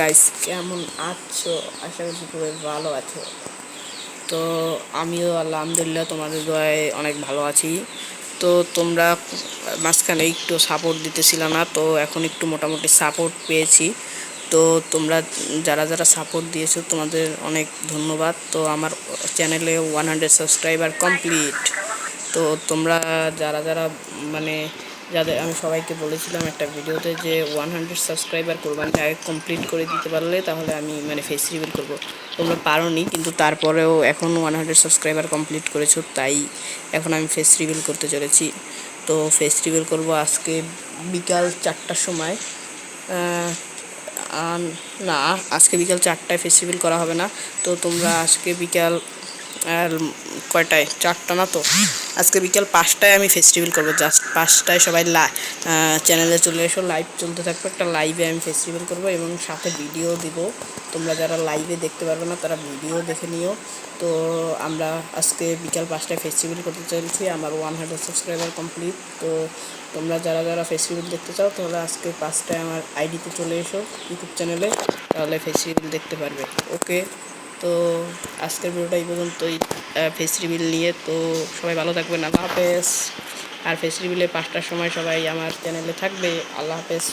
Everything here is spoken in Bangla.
গাইস, কেমন আছো? আশা করছি খুবই ভালো আছো। তো আমিও আলহামদুলিল্লাহ তোমাদের দোয়ায় অনেক ভালো আছি। তো তোমরা মাঝখানে একটু সাপোর্ট দিতেছিল না, তো এখন একটু মোটামুটি সাপোর্ট পেয়েছি। তো তোমরা যারা যারা সাপোর্ট দিয়েছো তোমাদের অনেক ধন্যবাদ। তো আমার চ্যানেলে 100 সাবস্ক্রাইবার কমপ্লিট। তো তোমরা যারা যারা মানে যাদের আমি সবাইকে বলেছিলাম একটা ভিডিওতে যে 100 সাবস্ক্রাইবার কোরবানি আগে কমপ্লিট করে দিতে পারলে তাহলে আমি ফেস রিভিল করবো। তোমরা পারোনি, কিন্তু তারপরেও এখন 100 সাবস্ক্রাইবার কমপ্লিট করেছো, তাই এখন আমি ফেস রিভিল করতে চলেছি। তো ফেস রিভিল করবো আজকে বিকাল 4টার সময়। না, আজকে বিকাল 4টায় ফেস রিভিল করা হবে না। তো তোমরা আজকে বিকাল আর কয়টায়, 4টা না, তো আজকে বিকাল 5টায় আমি ফেস্টিভ্যাল করবো। জাস্ট 5টায় সবাই চ্যানেলে চলে এসো, লাইভ চলতে থাকবে। একটা লাইভে আমি ফেস্টিভ্যাল করবো এবং সাথে ভিডিও দিব। তোমরা যারা লাইভে দেখতে পারবে না তারা ভিডিও দেখে নিও। তো আমরা আজকে বিকাল 5টায় ফেস্টিভ্যাল করতে চলেছি। আমার 100 সাবস্ক্রাইবার কমপ্লিট। তো তোমরা যারা যারা ফেস্টিভ্যাল দেখতে চাও তাহলে আজকে 5টায় আমার আইডিতে চলে এসো ইউটিউব চ্যানেলে, তাহলে ফেস্টিভ্যাল দেখতে পারবে। ওকে, তো আজকের ভিডিওটা এই পর্যন্তই ফেস রিভিল নিয়ে। তো সবাই ভালো থাকবেন, আল্লাহ হাফেজ। আর ফেস রিভিলে 5টার সময় সবাই আমার চ্যানেলে থাকবে। আল্লাহ হাফেজ।